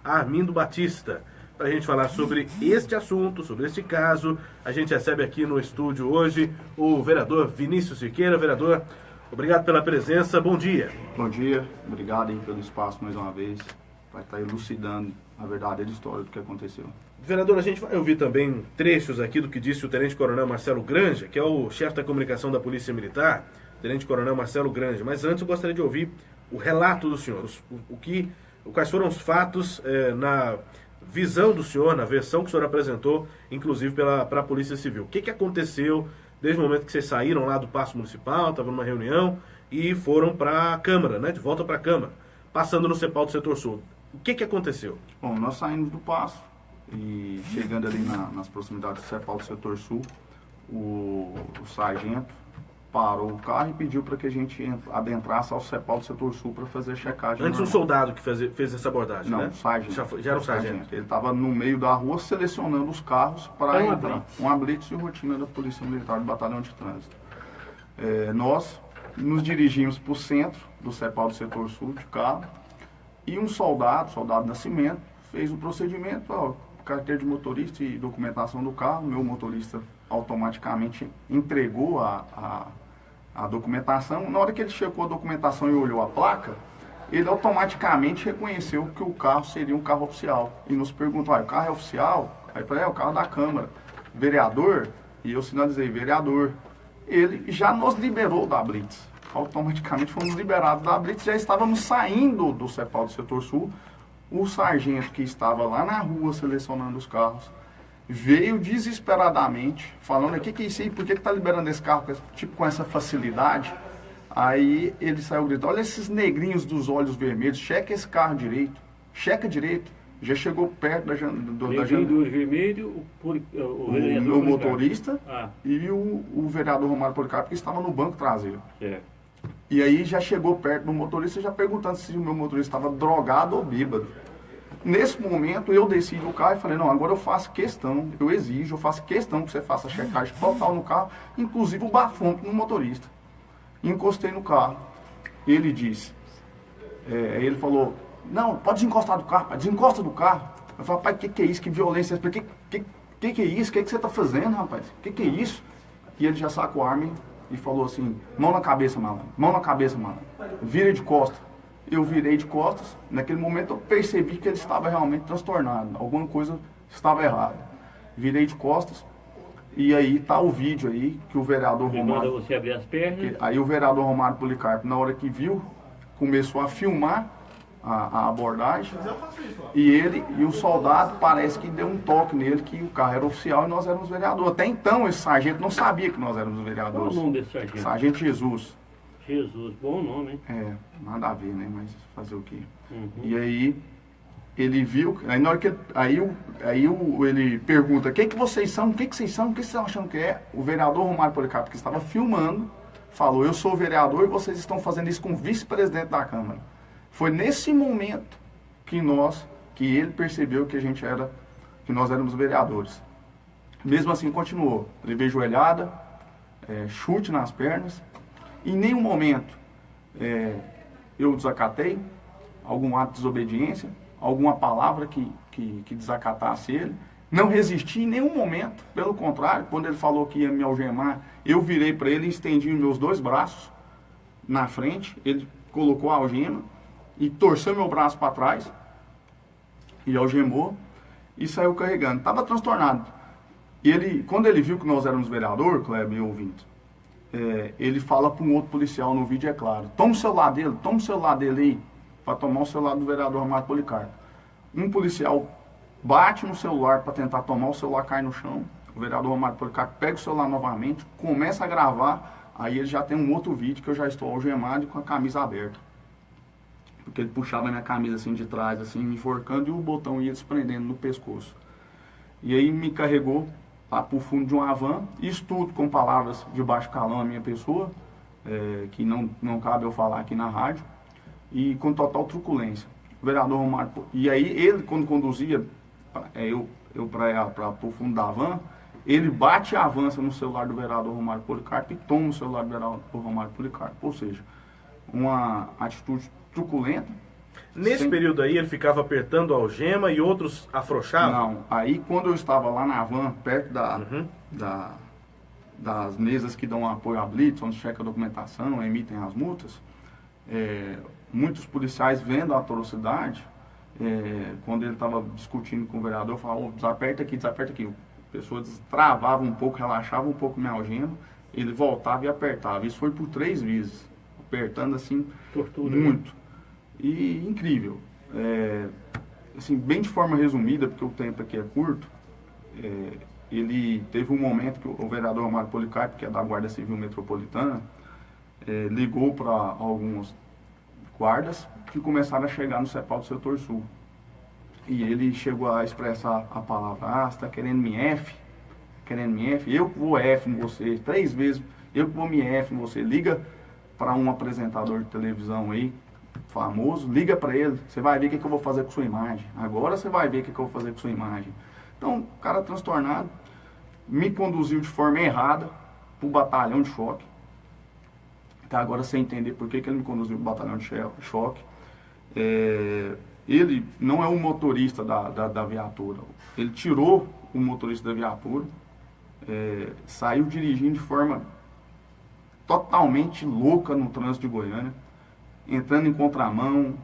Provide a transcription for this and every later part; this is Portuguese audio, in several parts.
Armindo Batista. Para a gente falar sobre este assunto, sobre este caso, a gente recebe aqui no estúdio hoje o vereador Vinícius Siqueira. Vereador, obrigado pela presença, bom dia. Bom dia, obrigado aí pelo espaço mais uma vez, para estar elucidando a verdadeira história do que aconteceu. Vereador, a gente vai ouvir também trechos aqui do que disse o Tenente Coronel Marcelo Granja, que é o chefe da comunicação da Polícia Militar, Tenente Coronel Marcelo Granja. Mas antes eu gostaria de ouvir o relato do senhor, quais foram os fatos na visão do senhor, na versão que o senhor apresentou, inclusive para a Polícia Civil. O que aconteceu desde o momento que vocês saíram lá do Paço Municipal, estavam numa reunião e foram para a Câmara, né, de volta para a Câmara, passando no CEPAL do Setor Sul. O que aconteceu? Bom, nós saímos do Paço e chegando ali nas proximidades do CEPAL do Setor Sul, o sargento parou o carro e pediu para que a gente adentrasse ao CEPAL do Setor Sul para fazer a checagem. Antes um soldado que fez essa abordagem, não, né? Sargento. Já era um sargento. Ele estava no meio da rua selecionando os carros para entrar. Uma blitz de rotina da Polícia Militar do Batalhão de Trânsito. Nós nos dirigimos para o centro do CEPAL do Setor Sul de carro e um soldado Nascimento, fez o procedimento, carteira de motorista e documentação do carro. Meu motorista automaticamente entregou a documentação. Na hora que ele checou a documentação e olhou a placa, ele automaticamente reconheceu que o carro seria um carro oficial. E nos perguntou, o carro é oficial? Aí eu falei, é o carro da Câmara. Vereador? E eu sinalizei, vereador. Ele já nos liberou da blitz. Automaticamente fomos liberados da blitz, já estávamos saindo do CEPAL do Setor Sul. O sargento que estava lá na rua selecionando os carros veio desesperadamente falando, o que é isso aí, por que está liberando esse carro com essa facilidade? Aí ele saiu gritando, olha esses negrinhos dos olhos vermelhos, checa esse carro direito, checa direito. Já chegou perto da janela. Vermelho, o meu motorista e o vereador Romário Policarpo, que estava no banco traseiro. E aí já chegou perto do motorista, já perguntando se o meu motorista estava drogado ou bêbado. Nesse momento eu desci do carro e falei, não, agora eu faço questão, eu faço questão que você faça a checagem total no carro, inclusive o bafômetro no motorista. Encostei no carro. Ele disse, ele falou, não, pode desencostar do carro, pai, desencosta do carro. Eu falei, pai, que é isso, que violência é essa? Que é isso, que você está fazendo, rapaz? Que é isso? E ele já sacou a arma e falou assim, mão na cabeça, malandro, vira de costas. Eu virei de costas, naquele momento eu percebi que ele estava realmente transtornado, alguma coisa estava errada. Virei de costas e aí tá o vídeo aí que o vereador Romário... Você abrir as pernas. Aí o vereador Romário Policarpo, na hora que viu, começou a filmar a abordagem e ele e o soldado parece que deu um toque nele que o carro era oficial e nós éramos vereadores. Até então esse sargento não sabia que nós éramos vereadores. Qual o nome desse sargento? Sargento Jesus. Jesus, bom nome, hein? Nada a ver, né? Mas fazer o quê? Uhum. E aí ele viu, aí na hora que ele pergunta, quem que vocês são? O que vocês são? O que vocês estão achando que é? O vereador Romário Policarpo, que estava filmando, falou, eu sou vereador e vocês estão fazendo isso com o vice-presidente da Câmara. Foi nesse momento que ele percebeu que nós éramos vereadores. Mesmo assim continuou, levei joelhada, chute nas pernas. Em nenhum momento eu desacatei algum ato de desobediência, alguma palavra que desacatasse ele. Não resisti em nenhum momento, pelo contrário, quando ele falou que ia me algemar, eu virei para ele e estendi meus dois braços na frente, ele colocou a algema e torceu meu braço para trás e algemou e saiu carregando. Estava transtornado. E quando ele viu que nós éramos vereador, Kleber e ouvinte, ele fala para um outro policial no vídeo, é claro, toma o celular dele aí, para tomar o celular do vereador Romário Policarpo. Um policial bate no celular para tentar tomar, o celular cai no chão, o vereador Romário Policarpo pega o celular novamente, começa a gravar, aí ele já tem um outro vídeo que eu já estou algemado e com a camisa aberta. Porque ele puxava a minha camisa assim de trás, assim, me enforcando e o botão ia desprendendo no pescoço. E aí me carregou lá para o fundo de uma van, isso tudo com palavras de baixo calão à minha pessoa, que não cabe eu falar aqui na rádio, e com total truculência. O vereador Romário, e aí ele, quando conduzia eu para o fundo da van, ele bate e avança no celular do vereador Romário Policarpo e toma o celular do vereador Romário Policarpo. Ou seja, uma atitude truculenta. Nesse período aí, ele ficava apertando a algema e outros afrouxavam? Não. Aí, quando eu estava lá na van, perto das mesas que dão apoio à blitz, onde checa a documentação, emitem as multas, muitos policiais vendo a atrocidade, quando ele estava discutindo com o vereador, falavam, desaperta aqui, desaperta aqui. A pessoa travava um pouco, relaxava um pouco minha algema, ele voltava e apertava. Isso foi por 3 vezes, apertando assim, tortura, muito. E incrível. Assim, bem de forma resumida, porque o tempo aqui é curto, ele teve um momento que o vereador Romário Policarpo, que é da Guarda Civil Metropolitana, ligou para alguns guardas que começaram a chegar no CEPAL do Setor Sul. E ele chegou a expressar a palavra, você está querendo me F? Querendo me F? Eu que vou F em você, 3 vezes, eu que vou me F em você. Liga para um apresentador de televisão aí, famoso, liga para ele, você vai ver o que eu vou fazer com sua imagem. Agora você vai ver o que eu vou fazer com sua imagem. Então, o cara transtornado, me conduziu de forma errada para o batalhão de choque. Até agora sem entender por que ele me conduziu para o batalhão de choque. Ele não é o motorista da viatura. Ele tirou o motorista da viatura, saiu dirigindo de forma totalmente louca no trânsito de Goiânia, entrando em contramão,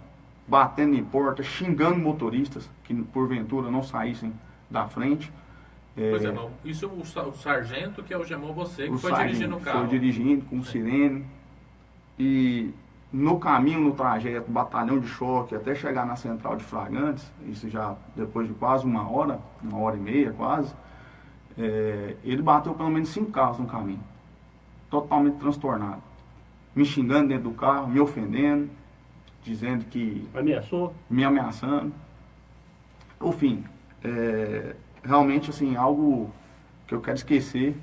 batendo em porta, xingando motoristas que porventura não saíssem da frente. Pois é, não. Isso o sargento que algemou você, que foi dirigindo o carro. Foi dirigindo com sirene. E no caminho, no trajeto, batalhão de choque, até chegar na central de flagrantes, isso já depois de quase 1 hora, 1h30 quase, ele bateu pelo menos 5 carros no caminho. Totalmente transtornado. Me xingando dentro do carro, me ofendendo, dizendo que... Ameaçou? Me ameaçando. Enfim, realmente, assim, algo que eu quero esquecer.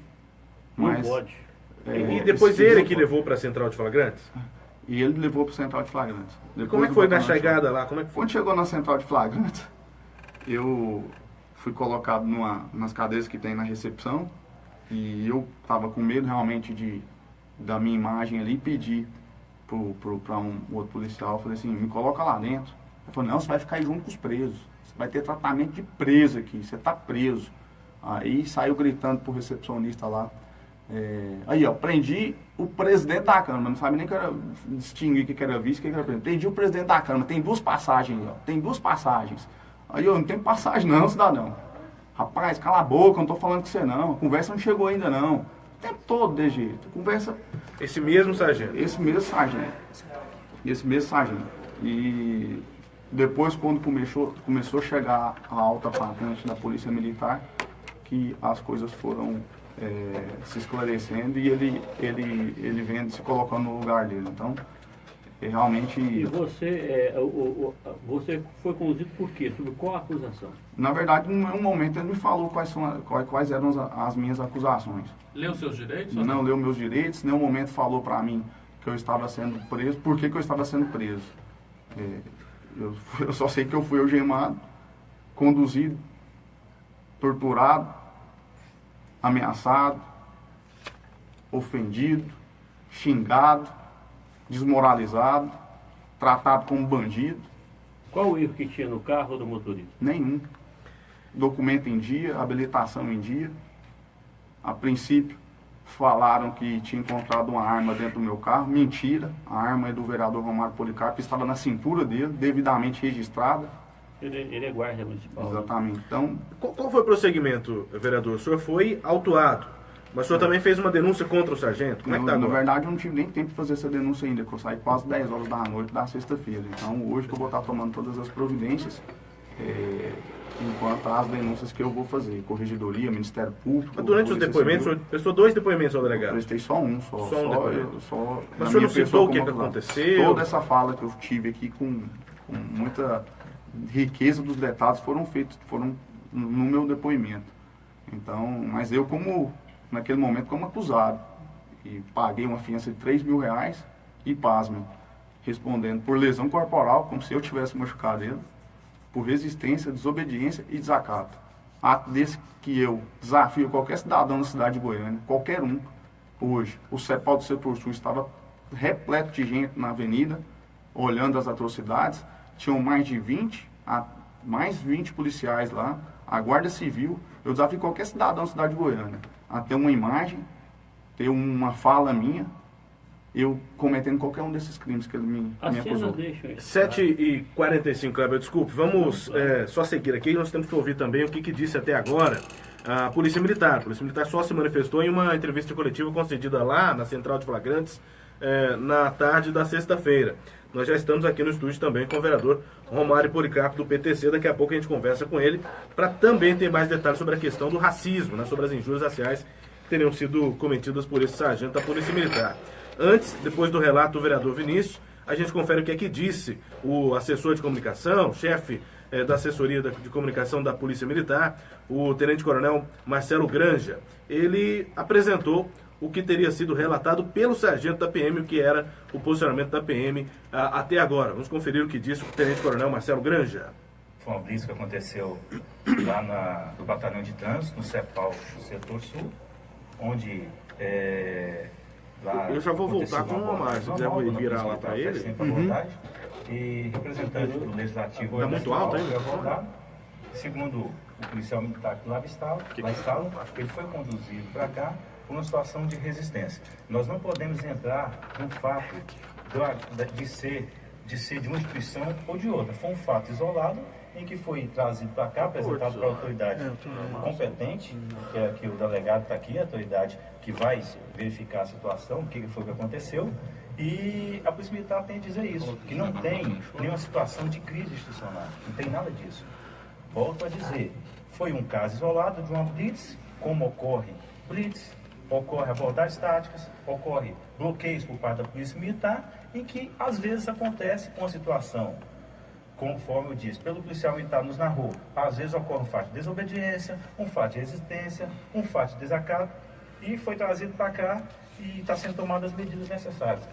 Mas, não pode. E depois ele que levou para a central de flagrantes? E ele levou para a central de flagrantes. Como é que foi na chegada lá? Como é que foi? Quando chegou na central de flagrantes, eu fui colocado nas cadeiras que tem na recepção. E eu estava com medo realmente da minha imagem ali, pedi para um outro policial, falei assim, me coloca lá dentro. Ele falou, não, você vai ficar aí junto com os presos, você vai ter tratamento de preso aqui, você está preso. Aí saiu gritando pro recepcionista lá, aí ó, prendi o presidente da Câmara, não sabe nem que era distinguir o que era vice, o que era presidente. Prendi o presidente da Câmara, tem 2 passagens, ó, tem 2 passagens. Aí eu, não tem passagem não, cidadão. Rapaz, cala a boca, eu não tô falando com você não, a conversa não chegou ainda não. O tempo todo de jeito, conversa... Esse mesmo sargento? Esse mesmo sargento. E depois, quando começou a chegar a alta patente da Polícia Militar, que as coisas foram se esclarecendo e ele vendo, se colocando no lugar dele. Então, realmente... E você, você foi conduzido por quê? Sobre qual acusação? Na verdade, em um momento ele me falou quais eram as minhas acusações. Leu seus direitos? Não leu meus direitos, em nenhum momento falou para mim que eu estava sendo preso. Por que eu estava sendo preso? Eu só sei que eu fui algemado, conduzido, torturado, ameaçado, ofendido, xingado, desmoralizado, tratado como bandido. Qual o erro que tinha no carro do motorista? Nenhum. Documento em dia, habilitação em dia. A princípio, falaram que tinha encontrado uma arma dentro do meu carro. Mentira. A arma é do vereador Romário Policarpo, estava na cintura dele, devidamente registrada. Ele é guarda municipal. Exatamente. Então, qual foi o procedimento, vereador? O senhor foi autuado, mas o senhor também fez uma denúncia contra o sargento? Como é que tá agora? Na verdade, eu não tive nem tempo de fazer essa denúncia ainda, porque eu saí quase 10 horas da noite da sexta-feira. Então, hoje que eu vou estar tomando todas as providências, enquanto as denúncias que eu vou fazer, Corregedoria, Ministério Público... Mas durante os depoimentos, o senhor prestou 2 depoimentos ao delegado? Eu prestei só um, Só um depoimento. Mas o senhor minha não citou o que acusado. aconteceu? Toda essa fala que eu tive aqui com muita riqueza dos detalhes foram no meu depoimento. Então, mas eu naquele momento como acusado, e paguei uma fiança de R$3.000 e, pasmem, respondendo por lesão corporal, como se eu tivesse machucado ele, por resistência, desobediência e desacato. Ato desse que eu desafio qualquer cidadão da cidade de Goiânia, qualquer um, hoje. O CEPAL do Setor Sul estava repleto de gente na avenida, olhando as atrocidades. tinham mais de 20 policiais lá, a Guarda Civil. Eu desafio qualquer cidadão da cidade de Goiânia a ter uma imagem, ter uma fala minha, eu cometendo qualquer um desses crimes que ele me acusou. 7h45, Kleber, desculpe. Vamos só seguir aqui. Nós temos que ouvir também o que disse até agora a Polícia Militar. A Polícia Militar só se manifestou em uma entrevista coletiva concedida lá na Central de Flagrantes na tarde da sexta-feira. Nós já estamos aqui no estúdio também com o vereador Romário Policarpo do PTC. Daqui a pouco a gente conversa com ele para também ter mais detalhes sobre a questão do racismo, né, sobre as injúrias raciais que teriam sido cometidas por esse sargento da Polícia Militar. Antes, depois do relato do vereador Vinícius, a gente confere o que é que disse o assessor de comunicação, chefe da assessoria de comunicação da Polícia Militar, o tenente-coronel Marcelo Granja. Ele apresentou o que teria sido relatado pelo sargento da PM, o que era o posicionamento da PM até agora. Vamos conferir o que disse o tenente-coronel Marcelo Granja. Foi uma blitz que aconteceu lá no Batalhão de Trânsito, no CEPAL, no Setor Sul, onde... eu já vou voltar com o Romário, se quiser virar lá para ele. E representante do Legislativo... Está muito alto ainda? Segundo o policial militar que lá estava, ele foi conduzido para cá por uma situação de resistência. Nós não podemos entrar no fato de ser de uma instituição ou de outra. Foi um fato isolado em que foi trazido para cá, apresentado para a autoridade competente, que o delegado está aqui, a autoridade que vai verificar a situação, o que foi que aconteceu, e a Polícia Militar tem a dizer isso, que não tem nenhuma situação de crise institucional, não tem nada disso. Volto a dizer, foi um caso isolado de uma blitz, como ocorre blitz, ocorre abordagens táticas, ocorre bloqueios por parte da Polícia Militar, em que às vezes acontece uma situação, conforme eu disse, pelo policial militar nos narrou, às vezes ocorre um fato de desobediência, um fato de resistência, um fato de desacato, e foi trazido para cá e está sendo tomadas as medidas necessárias.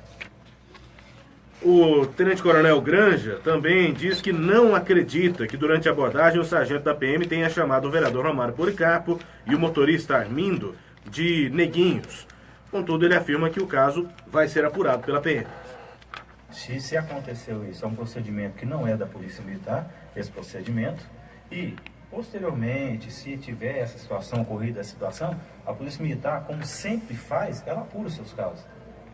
O tenente-coronel Granja também diz que não acredita que durante a abordagem o sargento da PM tenha chamado o vereador Romário Policarpo e o motorista Armindo de neguinhos. Contudo, ele afirma que o caso vai ser apurado pela PM. Se aconteceu isso, é um procedimento que não é da Polícia Militar, esse procedimento, e posteriormente, se tiver essa situação, ocorrida essa situação, a Polícia Militar, como sempre faz, ela apura os seus casos.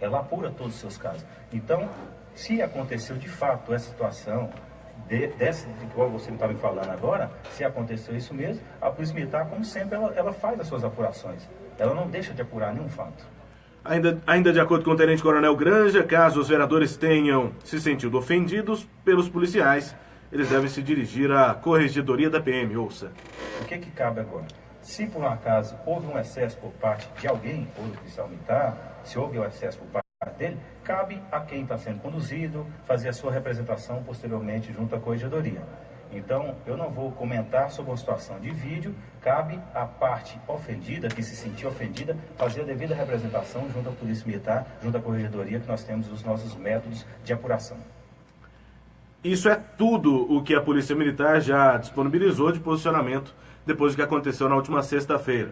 Ela apura todos os seus casos. Então, se aconteceu de fato essa situação, dessa de qual você está me falando agora, se aconteceu isso mesmo, a Polícia Militar, como sempre, ela faz as suas apurações. Ela não deixa de apurar nenhum fato. Ainda de acordo com o tenente-coronel Granja, caso os vereadores tenham se sentido ofendidos pelos policiais, eles devem se dirigir à corregedoria da PM. Ouça. O que cabe agora? Se por um acaso houve um excesso por parte de alguém, ou do policial militar, se houve um excesso por parte dele, cabe a quem está sendo conduzido fazer a sua representação posteriormente junto à corregedoria. Então, eu não vou comentar sobre a situação de vídeo, cabe à parte ofendida, que se sentiu ofendida, fazer a devida representação junto à Polícia Militar, junto à Corregedoria, que nós temos os nossos métodos de apuração. Isso é tudo o que a Polícia Militar já disponibilizou de posicionamento depois do que aconteceu na última sexta-feira.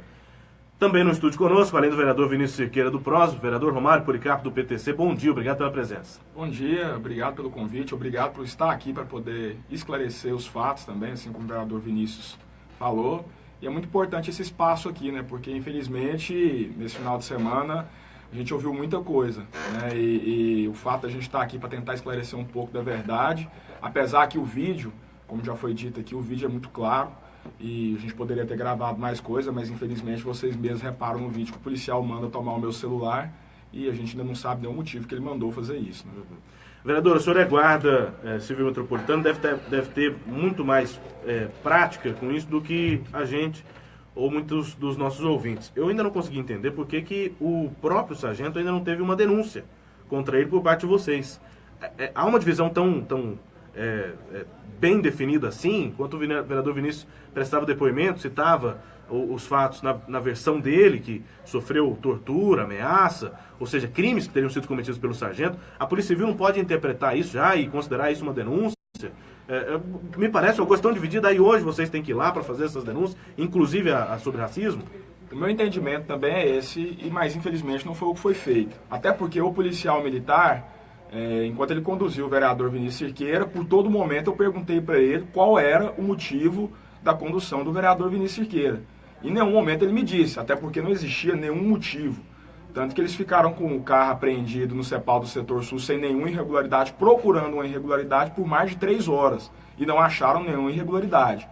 Também no estúdio conosco, além do vereador Vinícius Cerqueira do PROS, o vereador Romário Policarpo do PTC. Bom dia, obrigado pela presença. Bom dia, obrigado pelo convite, obrigado por estar aqui para poder esclarecer os fatos também, assim como o vereador Vinícius falou. E é muito importante esse espaço aqui, né? Porque infelizmente, nesse final de semana, a gente ouviu muita coisa, né? E o fato de a gente estar aqui para tentar esclarecer um pouco da verdade, apesar que o vídeo, como já foi dito aqui, o vídeo é muito claro, e a gente poderia ter gravado mais coisa, mas infelizmente vocês mesmos reparam no vídeo que o policial manda tomar o meu celular e a gente ainda não sabe nenhum motivo que ele mandou fazer isso, né? Vereador, o senhor é guarda civil metropolitano, deve ter muito mais prática com isso do que a gente ou muitos dos nossos ouvintes. Eu ainda não consegui entender por que o próprio sargento ainda não teve uma denúncia contra ele por parte de vocês. Há uma divisão tão bem definida assim, enquanto o vereador Vinícius prestava depoimento, citava os fatos na versão dele, que sofreu tortura, ameaça, ou seja, crimes que teriam sido cometidos pelo sargento, a Polícia Civil não pode interpretar isso já e considerar isso uma denúncia? Me parece uma questão dividida, aí hoje vocês têm que ir lá para fazer essas denúncias, inclusive a sobre racismo? O meu entendimento também é esse, mas infelizmente não foi o que foi feito. Até porque o policial militar, enquanto ele conduziu o vereador Vinícius Cirqueira, por todo momento eu perguntei para ele qual era o motivo da condução do vereador Vinícius Cirqueira. Em nenhum momento ele me disse, até porque não existia nenhum motivo. Tanto que eles ficaram com o carro apreendido no CEPAL do Setor Sul sem nenhuma irregularidade, procurando uma irregularidade por mais de 3 horas. E não acharam nenhuma irregularidade.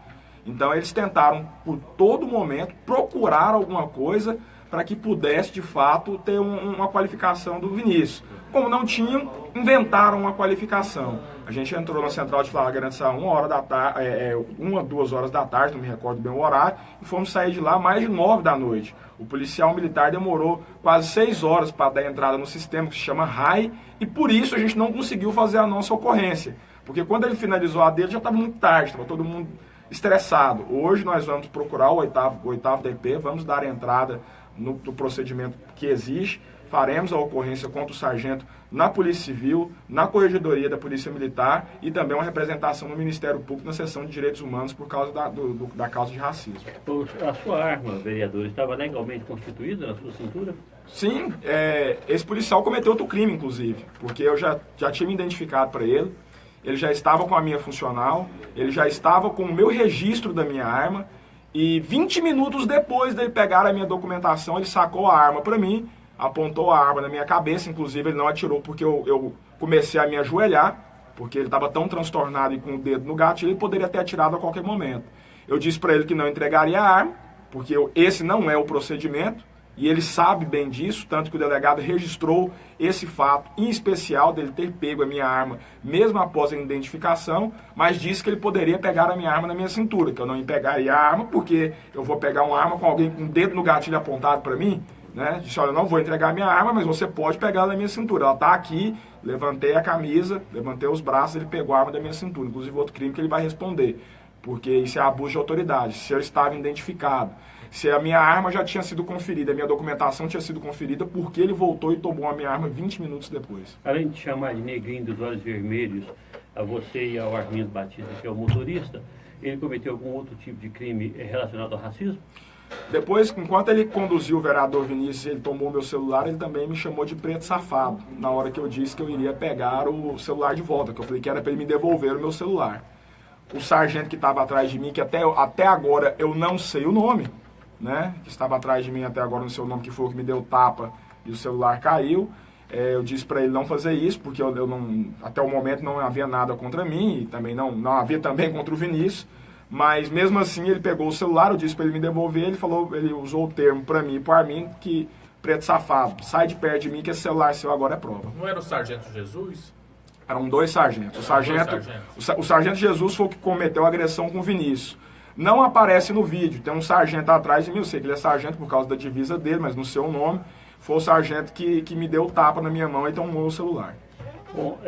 Então eles tentaram, por todo momento, procurar alguma coisa para que pudesse, de fato, ter uma qualificação do Vinícius. Como não tinham, inventaram uma qualificação. A gente entrou na central de flagrantes a 2 horas da tarde, não me recordo bem o horário, e fomos sair de lá mais de 9 da noite. O policial militar demorou quase 6 horas para dar entrada no sistema que se chama RAI, e por isso a gente não conseguiu fazer a nossa ocorrência. Porque quando ele finalizou a dele, já estava muito tarde, estava todo mundo estressado. Hoje nós vamos procurar o oitavo DP, vamos dar entrada no procedimento que existe, faremos a ocorrência contra o sargento na Polícia Civil, na Corregedoria da Polícia Militar e também uma representação no Ministério Público na Seção de Direitos Humanos por causa da causa de racismo. A sua arma, vereador, estava legalmente constituída na sua cintura? Sim, esse policial cometeu outro crime, inclusive, porque eu já tinha me identificado para ele, ele já estava com a minha funcional, ele já estava com o meu registro da minha arma, e 20 minutos depois dele pegar a minha documentação, ele sacou a arma para mim, apontou a arma na minha cabeça, inclusive ele não atirou porque eu comecei a me ajoelhar, porque ele estava tão transtornado e com o dedo no gatilho, ele poderia ter atirado a qualquer momento. Eu disse para ele que não entregaria a arma, porque esse não é o procedimento, e ele sabe bem disso, tanto que o delegado registrou esse fato, em especial dele ter pego a minha arma, mesmo após a identificação, mas disse que ele poderia pegar a minha arma na minha cintura, que eu não pegaria a arma, porque eu vou pegar uma arma com alguém com o dedo no gatilho apontado para mim, né? Disse, olha, eu não vou entregar a minha arma, mas você pode pegar ela na minha cintura. Ela está aqui, levantei a camisa, levantei os braços, ele pegou a arma da minha cintura, inclusive outro crime que ele vai responder, porque isso é abuso de autoridade, se eu estava identificado. Se a minha arma já tinha sido conferida, a minha documentação tinha sido conferida, porque ele voltou e tomou a minha arma 20 minutos depois. Além de chamar de negrinho dos olhos vermelhos a você e ao Armindo Batista, que é o motorista, ele cometeu algum outro tipo de crime relacionado ao racismo? Depois, enquanto ele conduziu o vereador Vinícius e ele tomou meu celular, ele também me chamou de preto safado, na hora que eu disse que eu iria pegar o celular de volta, que eu falei que era para ele me devolver o meu celular. O sargento que estava atrás de mim, que até agora eu não sei o nome, né, que estava atrás de mim até agora no seu nome, que foi o que me deu tapa e o celular caiu. Eu disse para ele não fazer isso, porque eu não, até o momento não havia nada contra mim, e também não havia também contra o Vinícius, mas mesmo assim ele pegou o celular, eu disse para ele me devolver, ele usou o termo para mim e para mim, que preto safado, sai de perto de mim que esse celular seu agora é prova. Não era o sargento Jesus? Eram 2 sargentos. O sargento Jesus foi o que cometeu a agressão com o Vinícius. Não aparece no vídeo, tem um sargento atrás de mim, eu sei que ele é sargento por causa da divisa dele, mas no seu nome, foi o sargento que me deu o tapa na minha mão e tomou o celular. Bom,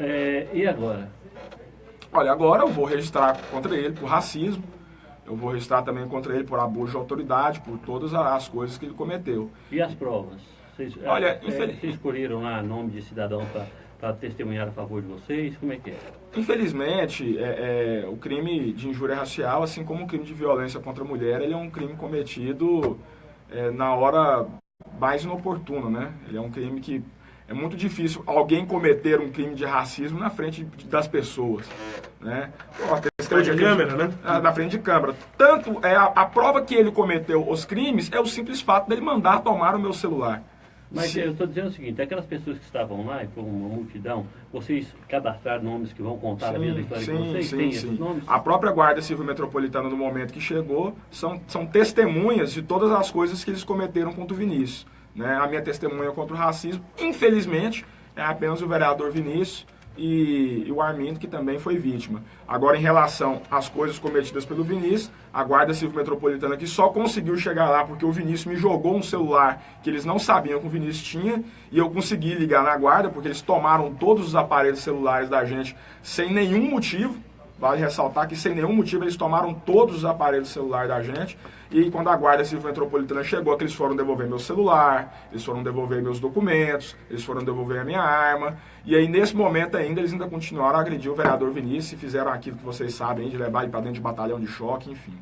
e agora? Olha, agora eu vou registrar contra ele por racismo, eu vou registrar também contra ele por abuso de autoridade, por todas as coisas que ele cometeu. E as provas? Vocês escolheram lá nome de cidadão para testemunhar a favor de vocês? Como é que é? Infelizmente, o crime de injúria racial, assim como o crime de violência contra a mulher, ele é um crime cometido na hora mais inoportuna, né? Ele é um crime que é muito difícil alguém cometer um crime de racismo na frente das pessoas, né? Na frente de câmera, né? Na frente de câmera. Tanto a prova que ele cometeu os crimes é o simples fato dele mandar tomar o meu celular. Mas eu estou dizendo o seguinte, aquelas pessoas que estavam lá, foi uma multidão, vocês cadastraram nomes que vão contar a mesma história que vocês? Tem esses nomes? A própria Guarda Civil Metropolitana, no momento que chegou, são testemunhas de todas as coisas que eles cometeram contra o Vinícius. Né? A minha testemunha contra o racismo, infelizmente, é apenas o vereador Vinícius e o Armindo, que também foi vítima. Agora, em relação às coisas cometidas pelo Vinícius, a Guarda Civil Metropolitana que só conseguiu chegar lá porque o Vinícius me jogou um celular que eles não sabiam que o Vinícius tinha, e eu consegui ligar na guarda, porque eles tomaram todos os aparelhos celulares da gente sem nenhum motivo. Vale ressaltar que sem nenhum motivo eles tomaram todos os aparelhos celulares da gente, e quando a Guarda Civil Metropolitana chegou, que eles foram devolver meu celular, eles foram devolver meus documentos, eles foram devolver a minha arma, e aí nesse momento ainda eles ainda continuaram a agredir o vereador Vinícius e fizeram aquilo que vocês sabem, de levar ele para dentro de batalhão de choque, enfim.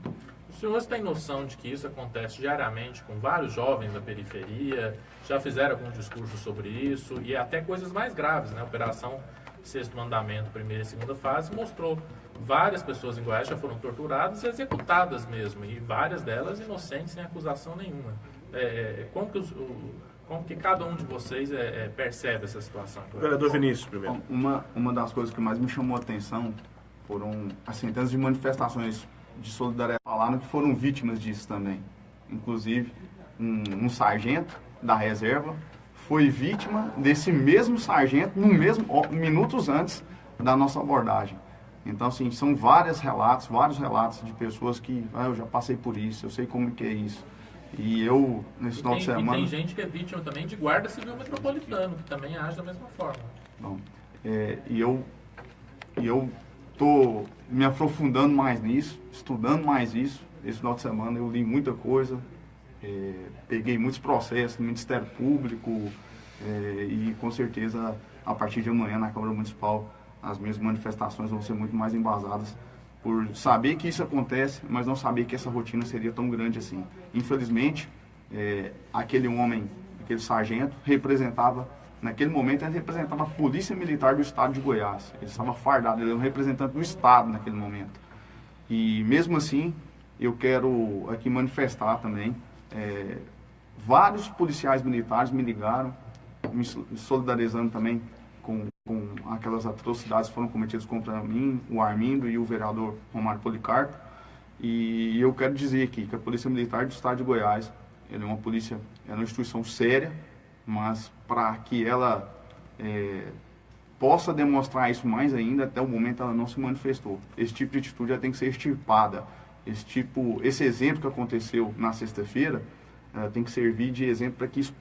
Os senhores têm noção de que isso acontece diariamente com vários jovens da periferia? Já fizeram algum discurso sobre isso? E até coisas mais graves, né? A Operação Sexto Mandamento, primeira e segunda fase, mostrou várias pessoas em Goiás já foram torturadas e executadas mesmo, e várias delas inocentes, sem acusação nenhuma. Como que cada um de vocês percebe essa situação? Vereador Vinícius, primeiro. Uma das coisas que mais me chamou a atenção foram as centenas de manifestações de solidariedade. Falaram que foram vítimas disso também. Inclusive, um sargento da reserva foi vítima desse mesmo sargento minutos antes da nossa abordagem. Então, assim, são vários relatos de pessoas que, eu já passei por isso, eu sei como que é isso. E eu, nesse final de semana... E tem gente que é vítima também de guarda civil metropolitano, que também age da mesma forma. Bom, e eu tô me aprofundando mais nisso, estudando mais isso. Esse final de semana eu li muita coisa, peguei muitos processos no Ministério Público e com certeza a partir de amanhã na Câmara Municipal as minhas manifestações vão ser muito mais embasadas por saber que isso acontece, mas não saber que essa rotina seria tão grande assim. Infelizmente, aquele homem, aquele sargento, naquele momento ele representava a Polícia Militar do Estado de Goiás. Ele estava fardado, ele era um representante do Estado naquele momento. E mesmo assim, eu quero aqui manifestar também, vários policiais militares me ligaram, me solidarizando também com aquelas atrocidades que foram cometidas contra mim, o Armindo e o vereador Romário Policarpo. E eu quero dizer aqui que a Polícia Militar do Estado de Goiás, ela é uma instituição séria, mas para que ela possa demonstrar isso mais ainda, até o momento ela não se manifestou. Esse tipo de atitude já tem que ser extirpada. Esse exemplo que aconteceu na sexta-feira tem que servir de exemplo para que isso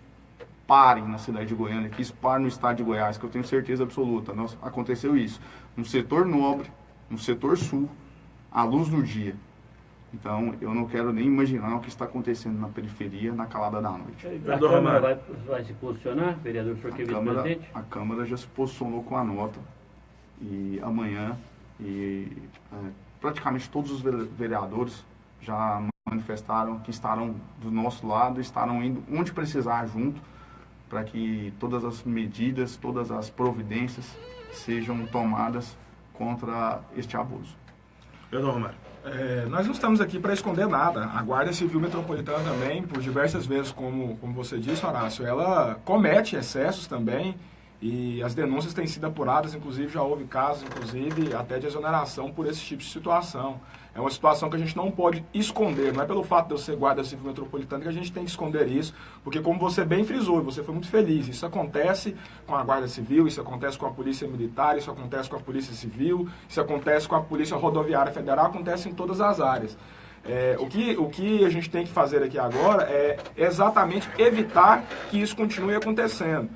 pare na cidade de Goiânia, que isso pare no estado de Goiás, que eu tenho certeza absoluta. Aconteceu isso no setor nobre, no setor sul, à luz do dia. Então, eu não quero nem imaginar o que está acontecendo na periferia, na calada da noite. A Câmara vai se posicionar, vereador, o senhor que é vice-presidente? A Câmara já se posicionou com a nota, e amanhã, praticamente todos os vereadores já manifestaram que estarão do nosso lado, estarão indo onde precisar junto, para que todas as medidas, todas as providências sejam tomadas contra este abuso. Vereador Romário. Nós não estamos aqui para esconder nada. A Guarda Civil Metropolitana também, por diversas vezes, como você disse, Horácio, ela comete excessos também e as denúncias têm sido apuradas, inclusive já houve casos, inclusive até de exoneração por esse tipo de situação. É uma situação que a gente não pode esconder, não é pelo fato de eu ser Guarda Civil Metropolitana que a gente tem que esconder isso, porque como você bem frisou, você foi muito feliz, isso acontece com a Guarda Civil, isso acontece com a Polícia Militar, isso acontece com a Polícia Civil, isso acontece com a Polícia Rodoviária Federal, acontece em todas as áreas. O que a gente tem que fazer aqui agora é exatamente evitar que isso continue acontecendo.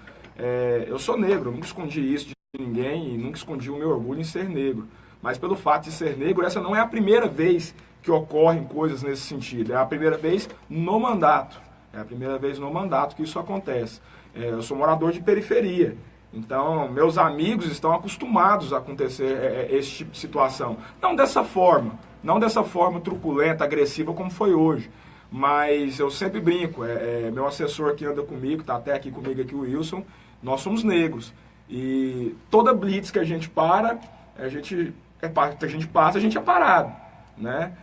Eu sou negro, eu nunca escondi isso de ninguém e nunca escondi o meu orgulho em ser negro. Mas pelo fato de ser negro, essa não é a primeira vez que ocorrem coisas nesse sentido. É a primeira vez no mandato. É a primeira vez no mandato que isso acontece. Eu sou morador de periferia. Então, meus amigos estão acostumados a acontecer esse tipo de situação. Não dessa forma truculenta, agressiva como foi hoje. Mas eu sempre brinco. Meu assessor que anda comigo, está até aqui comigo, aqui o Wilson, nós somos negros. E toda blitz que a gente a gente passa, a gente é parado, né?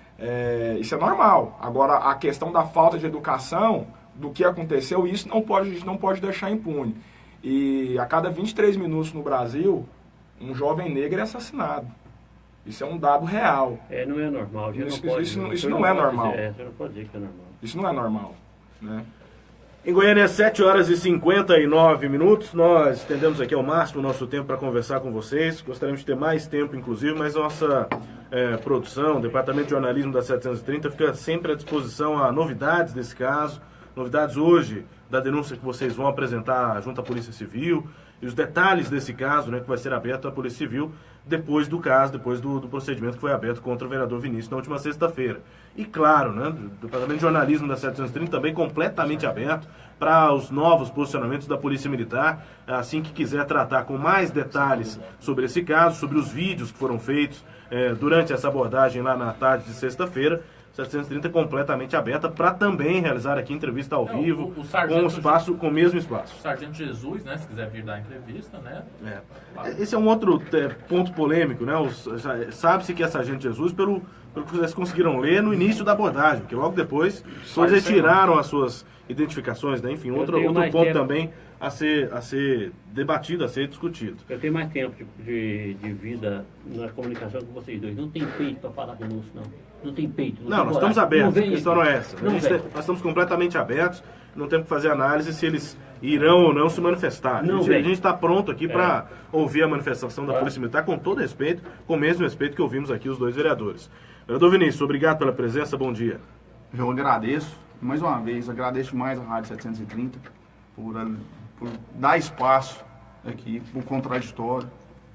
Isso é normal. Agora, a questão da falta de educação, do que aconteceu, isso a gente não pode deixar impune. E a cada 23 minutos no Brasil, um jovem negro é assassinado. Isso é um dado real. Não é normal. Isso não é normal. Você não pode dizer que é normal. Isso não é normal, né? Em Goiânia, 7 horas e 59 minutos. Nós estendemos aqui ao máximo o nosso tempo para conversar com vocês. Gostaríamos de ter mais tempo, inclusive, mas nossa produção, o Departamento de Jornalismo da 730, fica sempre à disposição a novidades desse caso. Novidades hoje da denúncia que vocês vão apresentar junto à Polícia Civil e os detalhes desse caso, né, que vai ser aberto à Polícia Civil depois do caso, depois do procedimento que foi aberto contra o vereador Vinícius na última sexta-feira. E claro, né, o Departamento de Jornalismo da 730 também completamente aberto para os novos posicionamentos da Polícia Militar, assim que quiser tratar com mais detalhes sobre esse caso, sobre os vídeos que foram feitos durante essa abordagem lá na tarde de sexta-feira. 730 completamente aberta para também realizar aqui entrevista ao vivo, o sargento, com espaço, com o mesmo espaço. O Sargento Jesus, né, se quiser vir dar entrevista, né? Esse é um outro ponto polêmico, né? Sabe-se que é Sargento Jesus pelo que vocês conseguiram ler no início da abordagem, que logo depois eles retiraram as suas identificações, né? Enfim, outro ponto também a ser debatido, a ser discutido. Eu tenho mais tempo de vida na comunicação com vocês dois. Não tem peito para falar conosco, não. Não tem peito. Não, nós estamos abertos, a questão não é essa. Nós estamos completamente abertos, não temos que fazer análise se eles irão ou não se manifestar. A gente está pronto aqui para ouvir a manifestação da Polícia Militar com todo respeito, com o mesmo respeito que ouvimos aqui os dois vereadores. Vereador Vinícius, obrigado pela presença, bom dia. Eu agradeço, mais uma vez, agradeço mais a Rádio 730 por dar espaço aqui para o contraditório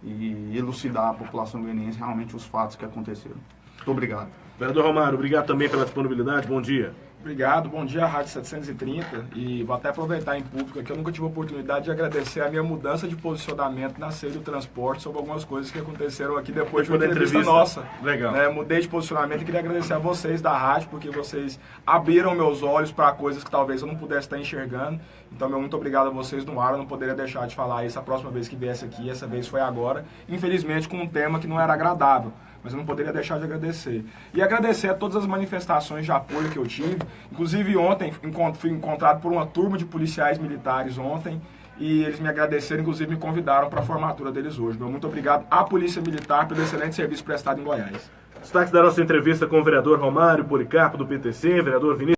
e elucidar a população goianiense realmente os fatos que aconteceram. Muito obrigado. Vereador Romário, obrigado também pela disponibilidade, bom dia. Obrigado, bom dia, Rádio 730, e vou até aproveitar em público aqui, eu nunca tive a oportunidade de agradecer a minha mudança de posicionamento na Ceia do Transporte sobre algumas coisas que aconteceram aqui depois de uma entrevista nossa. Legal. Né, mudei de posicionamento e queria agradecer a vocês da rádio, porque vocês abriram meus olhos para coisas que talvez eu não pudesse estar enxergando. Então, meu muito obrigado a vocês no ar, eu não poderia deixar de falar isso a próxima vez que viesse aqui, essa vez foi agora, infelizmente com um tema que não era agradável. Mas eu não poderia deixar de agradecer. E agradecer a todas as manifestações de apoio que eu tive. Inclusive ontem, fui encontrado por uma turma de policiais militares ontem. E eles me agradeceram, inclusive me convidaram para a formatura deles hoje. Meu muito obrigado à Polícia Militar pelo excelente serviço prestado em Goiás. Destaques da nossa entrevista com o vereador Romário Policarpo, do PTC, vereador Vinícius.